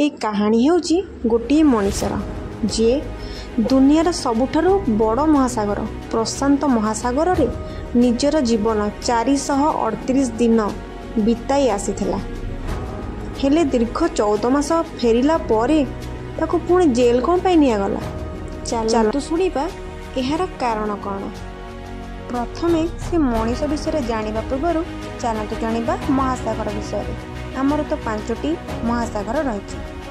ए कहानी होची गोटे मनीषर जी दुनियार सबुठारु बड़ महासागर प्रशांत महासागर रे निजर जीवन 438 दिन बिताई आसीथिला। हेले दीर्घ 14 मास फेरिला परे ताको पुणी जेल कौन पाई निया गला। चलतु शुणिबा एहार कारण कौन। प्रथमे से मनीष विषय जानिबा पूर्व चलतु जानिबा महासागर विषय। आमर तो 5टी महासागर रही।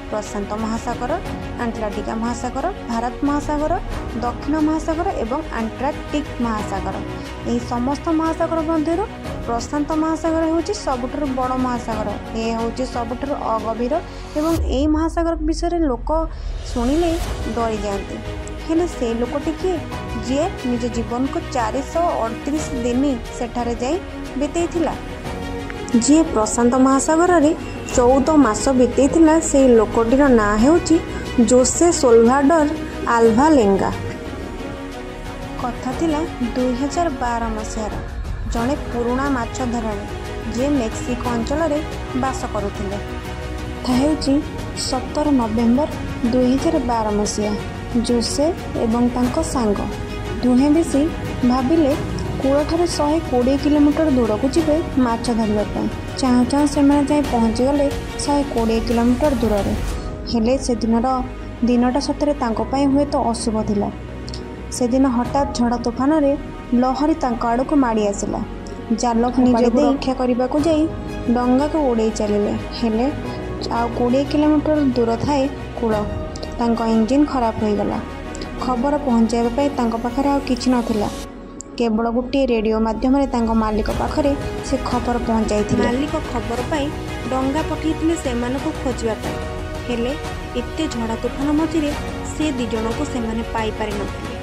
प्रशांत महासागर, आंटार्कटिका महासागर, भारत महासागर, दक्षिण महासागर एवं आंटार्कटिक महासागर। यही समस्त महासागर मध्य प्रशांत महासागर होची सबुठारु बड़ महासागर। ये होची सबुठारु अगभीर एवं यही महासागर विषय लोक शुणिले डरी जाते। हेले से लोकटी किए जे निज जीवन को 438 दिन सेठारे जाई बितेइथिला। जी प्रशांत महासागर रे 14 मास बितेइथिला से लोकटीर ना हेउची जोसे सोल्भाडोर अल्भालेंगा। कथा थिला 2012 मसीहार जड़े पुराणा माछ धराणी जे मेक्सिको अंचल रे बास करुथिले। थाहेउची 17 नवेम्बर 2012 मसीहा जोसे एवं तांको सांग दुहे बेसी भाबिले कूल ठार 120 किलोमीटर दूर को जीवे माछ धरने। चाहू चाहू से जाए पहुँची गले 120 किलोमीटर दूर। हेले से दिनटा सतरे हुए तो अशुभ थिला। से दिन हठात झड़ तूफान रे लहरी तांको आड़ को माड़ी आसिला। जाल निजे रक्षा करने को जाई डंगा को उड़े चलिले। हेले आ 20 किलोमीटर दूर थाए कूल तांको इंजिन खराब हो गला। खबर पहुँचाइबा तांको पाखरे आ किछि नथिला। केवल गोटे रेडियो माध्यम मालिक पाखरे से खबर पहुँचाई। मालिक खबर पाई डंगा पठेइथिले सेमानकु खोजिबा। हेले एते झड़ तूफान मझिरे से दी जन को सेमाने पाई पारि नथिले।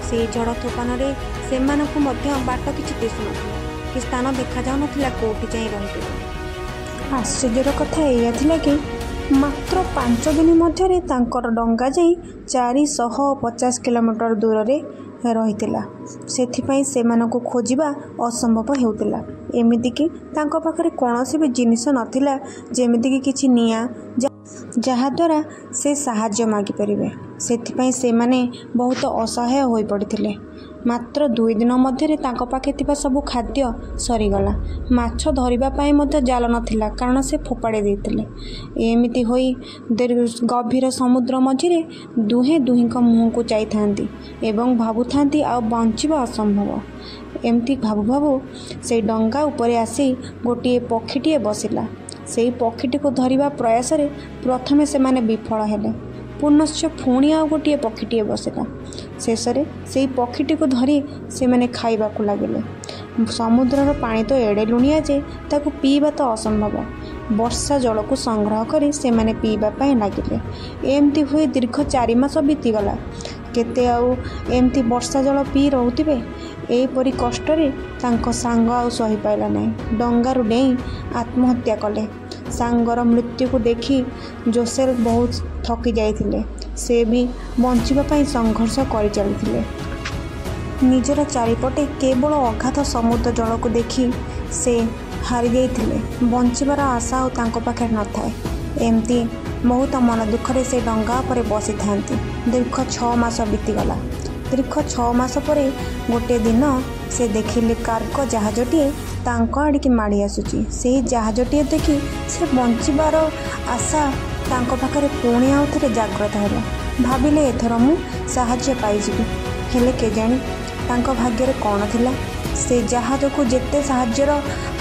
से झड़ तूफान रे सेमानकु मध्य बाट किछि दिसु नथिला कि स्थान देखा जाउ नथिला कोठी जाई रहिते। आश्चर्यर कथा एया थिला कि मात्र 5 दिन मध्यरे तांकर डंगा जाई 450 किलोमीटर दूर रे रहितिला। सेथिपई सेमानकु खोजिबा असंभव हेउतिला। एमिति कि तांको पाखरे कोनोसी भी जिनिस नथिला जेमिति कि किछि निया जहा द्वारा से साहाय्य मागी परिबे। सेथिपई सेमाने बहुत असहाय होई पड़िथिले। मात्र 2 दिन मध्यरे तांको पाखे थिबा सब खाद्य सरीगला। माछ धरिबा पाई मध्य जाल नथिला कारण से फोपाड़ी देइथिले। एमिति होई गभीर समुद्र मझिरे दुहे दुहींक मुह को चाइथांती एवं भाबुथांती आ बंचिबा असंभव। एमती भाबु भाबु से डंगा उपरे आसी गोटे पक्षीटीए बसिला। से पक्षीटी को धरिबा प्रयास रे प्रथमे से माने विफल हेले। पुनश्च पुणी आ गोटे पक्षीटीए बसिला। शेषरे से पक्षीटी को धरी से माने खाइबा को लागिले। समुद्रर पानी तो एड़े लुणिया जे ताकू पीवा तो असंभव। वर्षा जल को संग्रह करी से माने पीवा पाई लागिले। एमती हुए दीर्घ 4 मास बीतीगला। केते आउ एमती वर्षा जल पी रहउतिबे। एपरी कष्ट रे तांको सांग आउ सही पाइला नहीं। डंगारु डेई आत्महत्या कले। सांगर मृत्यु को देखी जोसेल बहुत थकी जाइथिले। से भी बंचिबा पाई संघर्ष करि चलिथिले। निजर चारिपटे केवल अगाध समुद्र जल को देखी से हारी जाइथिले। बंचिबार आशा आ तांको पाखे न थाए। एमती बहुत मन दुखरे से डंगा पर बसी थांती। दीर्घ 6 मास बीतीगला। दीर्घ 6 मास परे गोटे दिन से देखिले कार्गो जहाजटीए तांको आड़िकी माड़ी आसुची। से जहाजटीए देखी से बंचिबार आशा तांको पाखरे पुणी आउ थरे जाग्रत होला। भाबिले एथर मु साहाय्य पाइजिबि। हेले केजाणी तांको भाग्य रे कोन थिला। से जहाज को जेते साहाय्यर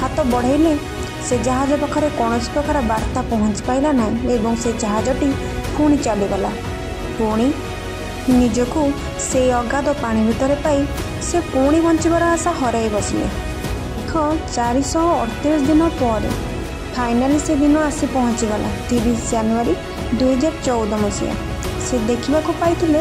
हाथ बढ़ाइले से जहाज पाखरे कौनसी प्रकार वार्ता पहुँच पाइला नहीं एवं से जहाजटी पुणी चलीगला। पुणी निजको से अगाध पानी भितर पाई से पुणी बंचिबार आशा हराई बसिले। 438 दिन पर फाइनाली से दिन आसी पहुँचीगला 30 जनवरी 2014 मसीहा। से देखा पाइथिले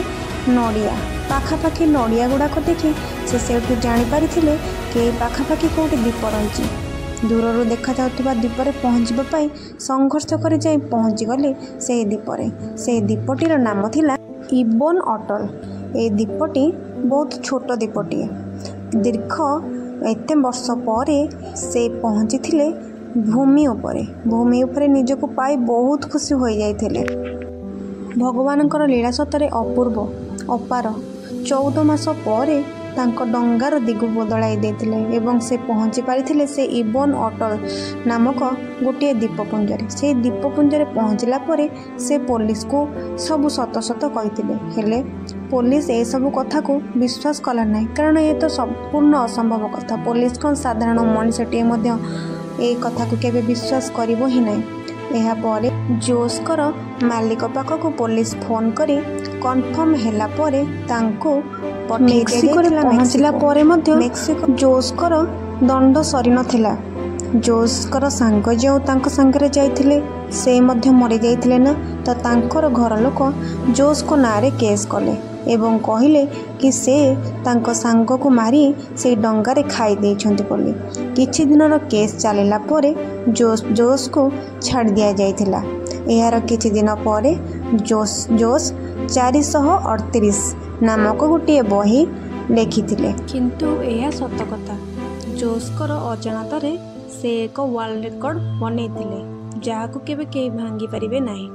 नड़िया पाखापाखि नड़िया गुड़ाक देखी से सेठू जानीपारी कि पाखापाखि कौटी द्वीप रही। दूर देखा जाउथिबा द्वीपर पहुँचबा पाई संघर्ष कर जाई पहुँची गले से द्वीपरे। से द्वीपटीर नाम थिला इबोन अटल। ए द्वीपटी बहुत छोट द्वीपटीए। दीर्घ एते वर्ष पर से पहुँची भूमि उपरे निजको पाई बहुत खुशी हो जाइथिले। भगवानଙ୍କର लीला सतरे अपूर्व अपार। 14 मास परे तांको डंगार दिगु बदलाई देथिले एवं से पहुँची पारिथिले से इबन अटल नामक गोटे द्वीपपुंजरे। से द्वीपपुंजरे पहुँचला परे से पुलिस को सब सत सत कहिथिले, हेले पुलिस ए सब कथा को विश्वास कला नहीं, कारण ये तो संपूर्ण असंभव कथा। पुलिस कौन साधारण मनुष्यटे मध्य ए कथा को केबे विश्वास करिवो ही नहीं। एहा परे जोस्कर मालिक पाखक पुलिस फोन करी कन्फर्म हैला परे तांको मेक्सिको रे पहुँचला परे मध्य मेक्सिको जोस्कर दंड सरी नथिला। जोस्कर सांग जो तांको संगरे जाइथिले से मध्य मरि जाइथिले ना, तो तांकर घर लोक जोस को नारे केस कले एवं कहिले कि से तांको सांग को मारी से डंगारे खाई देइछन्ति बोली। किछि दिनर केस चलिला परे जोस को छाड़ दिया जाइथिला। एहार किछि दिन परे जोस 438 नामक गोटे बही लेखिथिले। किंतु यह सत कथा, जोस्कर अजाणतारे से एक वर्ल्ड रेकर्ड बनैथिले, जहाको केबे केही भांगी परिबे नाही।